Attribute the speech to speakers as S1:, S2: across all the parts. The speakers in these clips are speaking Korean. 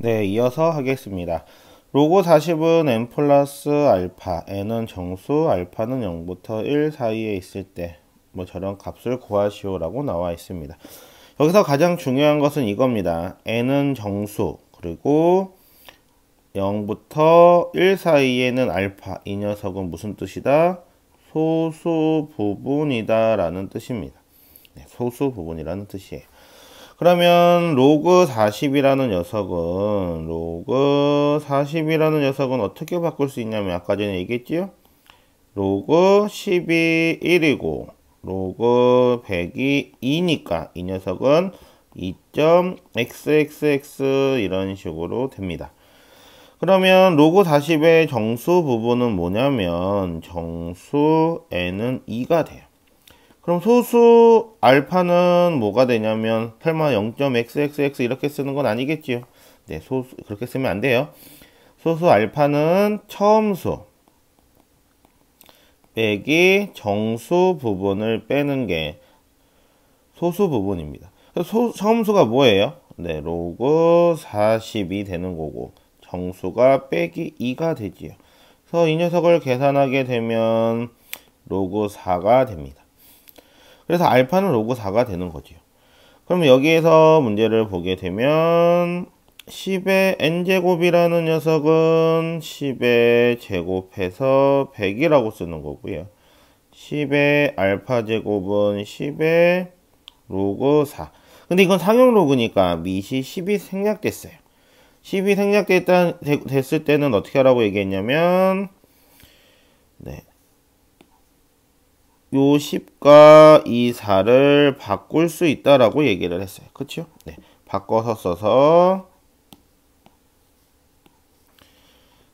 S1: 네, 이어서 하겠습니다. 로그 40은 n 플러스 알파, n은 정수, 알파는 0부터 1 사이에 있을 때 뭐 저런 값을 구하시오라고 나와 있습니다. 여기서 가장 중요한 것은 이겁니다. n은 정수, 그리고 0부터 1 사이에는 알파, 이 녀석은 무슨 뜻이다? 소수 부분이다 라는 뜻입니다. 네, 소수 부분이라는 뜻이에요. 그러면 로그 40이라는 녀석은 어떻게 바꿀 수 있냐면 아까 전에 얘기했지요? 로그 10이 1이고 로그 100이 2니까 이 녀석은 2.xxx 이런 식으로 됩니다. 그러면 로그 40의 정수 부분은 뭐냐면 정수 n은 2가 돼요. 그럼 소수 알파는 뭐가 되냐면 설마 0.xxx 이렇게 쓰는 건 아니겠지요? 네, 소수 그렇게 쓰면 안 돼요. 소수 알파는 처음수 빼기 정수 부분을 빼는 게 소수 부분입니다. 처음수가 뭐예요? 네, 로그 40이 되는 거고 정수가 빼기 2가 되지요. 그래서 이 녀석을 계산하게 되면 로그 4가 됩니다. 그래서 알파는 로그 4가 되는 거죠. 그럼 여기에서 문제를 보게 되면 10의 n제곱이라는 녀석은 10의 제곱해서 100이라고 쓰는 거고요. 10의 알파 제곱은 10의 로그 4. 근데 이건 상용 로그니까 밑이 10이 생략됐어요. 10이 생략됐을 때는 어떻게 하라고 얘기했냐면 네. 요 10과 이 4를 바꿀 수 있다라고 얘기를 했어요. 그쵸? 네. 바꿔서 써서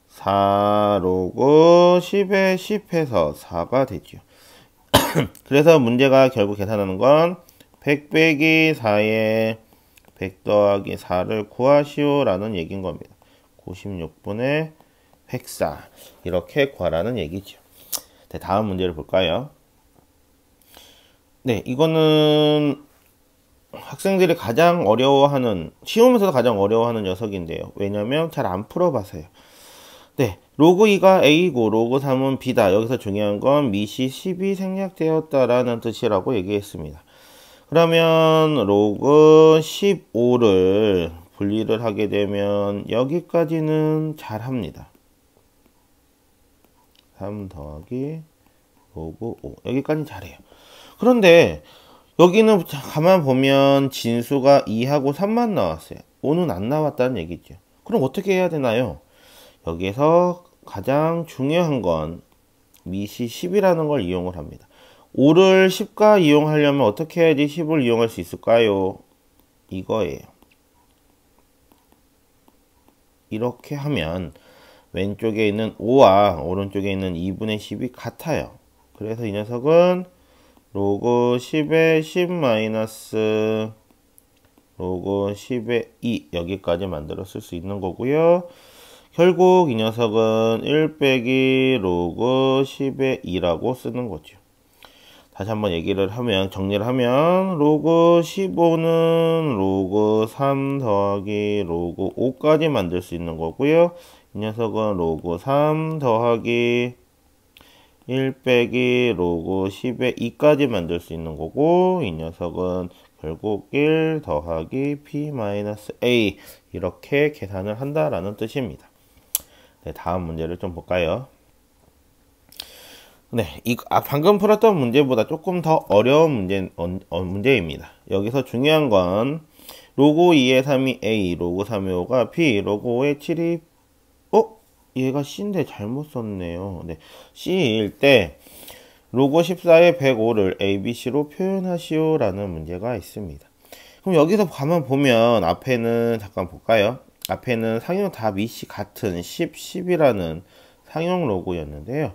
S1: 4 로그 10에 10 해서 4가 되죠. 그래서 문제가 결국 계산하는 건 100 빼기 4에 100 더하기 4를 구하시오 라는 얘기인 겁니다. 96분의 104 이렇게 구하라는 얘기죠. 네, 다음 문제를 볼까요? 네, 이거는 학생들이 가장 어려워하는, 시험에서도 가장 어려워하는 녀석인데요. 왜냐면 잘 안 풀어봐서요. 네, 로그 2가 A고 로그 3은 B다. 여기서 중요한 건 밑이 10이 생략되었다라는 뜻이라고 얘기했습니다. 그러면 로그 15를 분리를 하게 되면 여기까지는 잘 합니다. 3 더하기 로그 5. 여기까지는 잘해요. 그런데 여기는 가만 보면 진수가 2하고 3만 나왔어요. 5는 안 나왔다는 얘기죠. 그럼 어떻게 해야 되나요? 여기에서 가장 중요한 건 밑이 10이라는 걸 이용을 합니다. 5를 10과 이용하려면 어떻게 해야지 10을 이용할 수 있을까요? 이거예요. 이렇게 하면 왼쪽에 있는 5와 오른쪽에 있는 2분의 10이 같아요. 그래서 이 녀석은 로그 10의 10 마이너스 로그 10의 2 여기까지 만들어 쓸 수 있는 거고요. 결국 이 녀석은 1 빼기 로그 10의 2라고 쓰는 거죠. 다시 한번 얘기를 하면 정리를 하면 로그 15는 로그 3 더하기 로그 5까지 만들 수 있는 거고요. 이 녀석은 로그 3 더하기 1 빼기 로그 10의 2까지 만들 수 있는 거고 이 녀석은 결국 1 더하기 p-a 이렇게 계산을 한다라는 뜻입니다. 네, 다음 문제를 좀 볼까요? 네, 방금 풀었던 문제보다 조금 더 어려운 문제입니다. 여기서 중요한 건 로그 2의 3이 a, 로그 3의 5가 b, 로그 5의 7이 얘가 C인데 잘못 썼네요. 네, C일 때 로그 14의 105를 ABC로 표현하시오 라는 문제가 있습니다. 그럼 여기서 가만 보면 앞에는 잠깐 볼까요? 앞에는 상용 다 밑이 같은 10, 10이라는 상용 로고였는데요.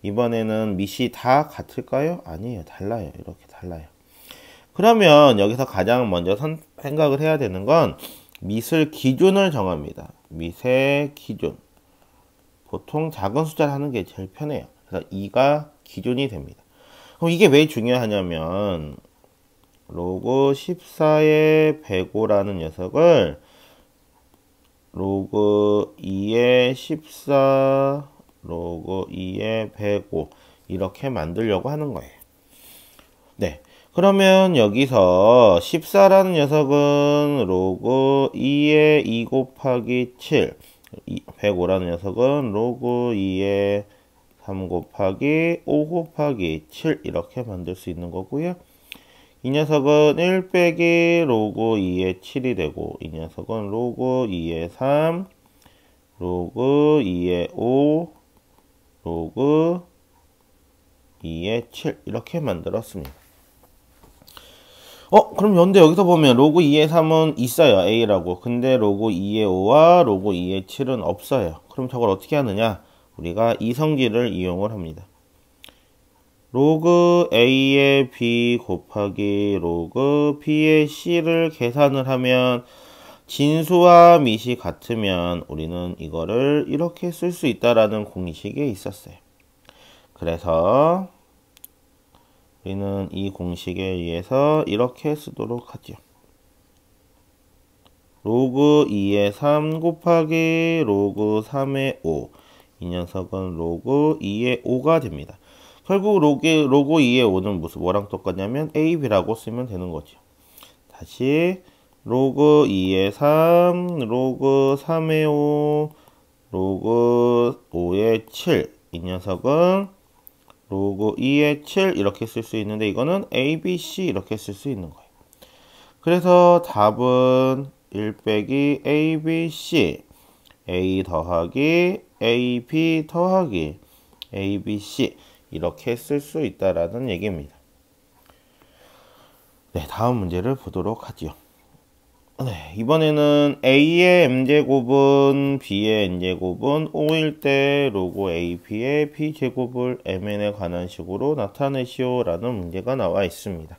S1: 이번에는 밑이 다 같을까요? 아니에요. 달라요. 이렇게 달라요. 그러면 여기서 가장 먼저 생각을 해야 되는 건 밑을 기준을 정합니다. 밑의 기준. 보통 작은 숫자를 하는 게 제일 편해요. 그래서 2가 기준이 됩니다. 그럼 이게 왜 중요하냐면 로그 14의 105라는 녀석을 로그 2의 14 로그 2의 105 이렇게 만들려고 하는 거예요. 네. 그러면 여기서 14라는 녀석은 로그 2의 2 곱하기 7 105라는 녀석은 로그 2의 3 곱하기 5 곱하기 7 이렇게 만들 수 있는 거고요. 이 녀석은 1 빼기 로그 2의 7이 되고 이 녀석은 로그 2의 3 로그 2의 5 로그 2의 7 이렇게 만들었습니다. 그럼 연대 여기서 보면 로그 2의 3은 있어요. A라고. 근데 로그 2의 5와 로그 2의 7은 없어요. 그럼 저걸 어떻게 하느냐? 우리가 이성질을 이용을 합니다. 로그 A의 B 곱하기 로그 B의 C를 계산을 하면 진수와 밑이 같으면 우리는 이거를 이렇게 쓸 수 있다라는 공식이 있었어요. 그래서 우리는 이 공식에 의해서 이렇게 쓰도록 하죠. 로그 2의 3 곱하기 로그 3의 5. 이 녀석은 로그 2의 5가 됩니다. 결국 로그 2의 5는 뭐랑 똑같냐면 AB라고 쓰면 되는 거죠. 다시 로그 2의 3, 로그 3의 5, 로그 5의 7. 이 녀석은 로그 2의 7 이렇게 쓸 수 있는데 이거는 ABC 이렇게 쓸 수 있는 거예요. 그래서 답은 1 빼기 ABC A 더하기 AB 더하기 ABC 이렇게 쓸 수 있다라는 얘기입니다. 네, 다음 문제를 보도록 하죠. 네, 이번에는 A의 M제곱은 B의 N제곱은 5일 때 로그 AB의 B제곱을 MN에 관한 식으로 나타내시오 라는 문제가 나와 있습니다.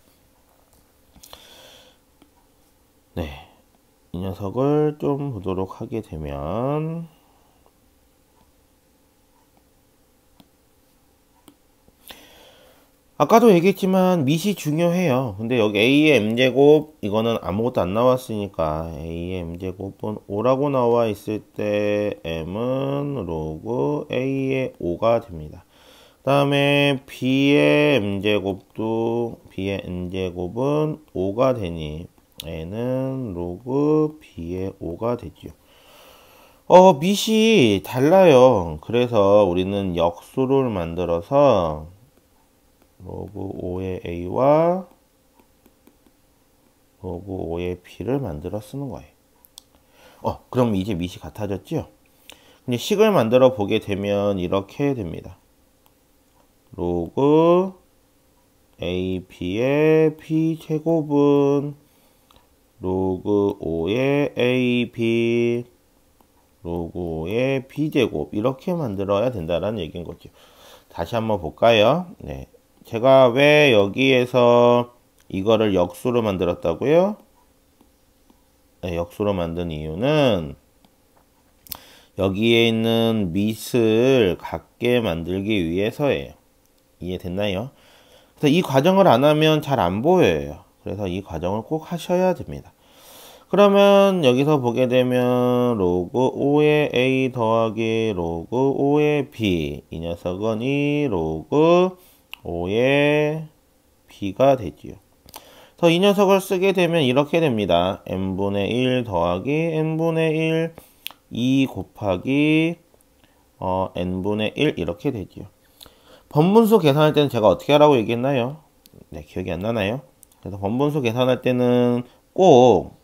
S1: 네, 이 녀석을 좀 보도록 하게 되면 아까도 얘기했지만 밑이 중요해요. 근데 여기 A의 M제곱 이거는 아무것도 안 나왔으니까 A의 M제곱은 5라고 나와 있을 때 M은 로그 A의 5가 됩니다. 그 다음에 B의 M제곱도 B의 N제곱은 5가 되니 N은 로그 B의 5가 되죠. 밑이 달라요. 그래서 우리는 역수를 만들어서 로그 5의 A와 로그 5의 B를 만들어 쓰는 거예요. 그럼 이제 밑이 같아졌죠? 근데 식을 만들어 보게 되면 이렇게 됩니다. 로그 AB의 B제곱은 로그 5의 AB 로그 5의 B제곱 이렇게 만들어야 된다는 얘기인 거죠. 다시 한번 볼까요? 네. 제가 왜 여기에서 이거를 역수로 만들었다고요? 네, 역수로 만든 이유는 여기에 있는 밑을 같게 만들기 위해서예요. 이해됐나요? 그래서 이 과정을 안 하면 잘 안 보여요. 그래서 이 과정을 꼭 하셔야 됩니다. 그러면 여기서 보게 되면 로그 5의 A 더하기 로그 5의 B 이 녀석은 이 로그 5의 B가 되지요. 그래서 이 녀석을 쓰게 되면 이렇게 됩니다. n분의 1 더하기 n분의 1 2 곱하기 n분의 1 이렇게 되지요. 번분수 계산할 때는 제가 어떻게 하라고 얘기했나요? 네, 기억이 안 나나요? 그래서 번분수 계산할 때는 꼭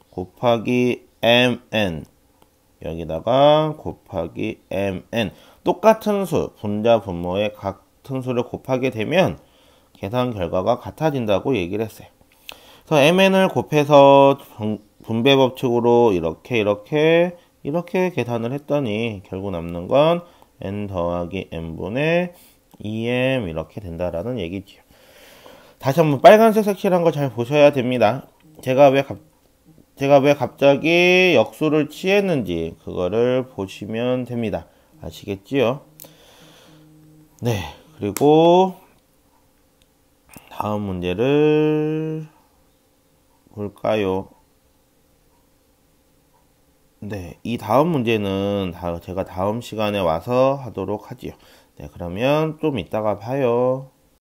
S1: 곱하기 mn 여기다가 곱하기 mn 똑같은 수 분자 분모의 같은 수를 곱하게 되면 계산 결과가 같아진다고 얘기를 했어요. 그래서 mn을 곱해서 분배 법칙으로 이렇게 계산을 했더니 결국 남는 건 n 더하기 n분의 2m 이렇게 된다라는 얘기지요. 다시 한번 빨간색 색칠한 거 잘 보셔야 됩니다. 제가 왜 갑자기 역수를 취했는지 그거를 보시면 됩니다. 아시겠지요? 네, 그리고 다음 문제를 볼까요? 네, 이 다음 문제는 제가 다음 시간에 와서 하도록 하지요. 네, 그러면 좀 이따가 봐요.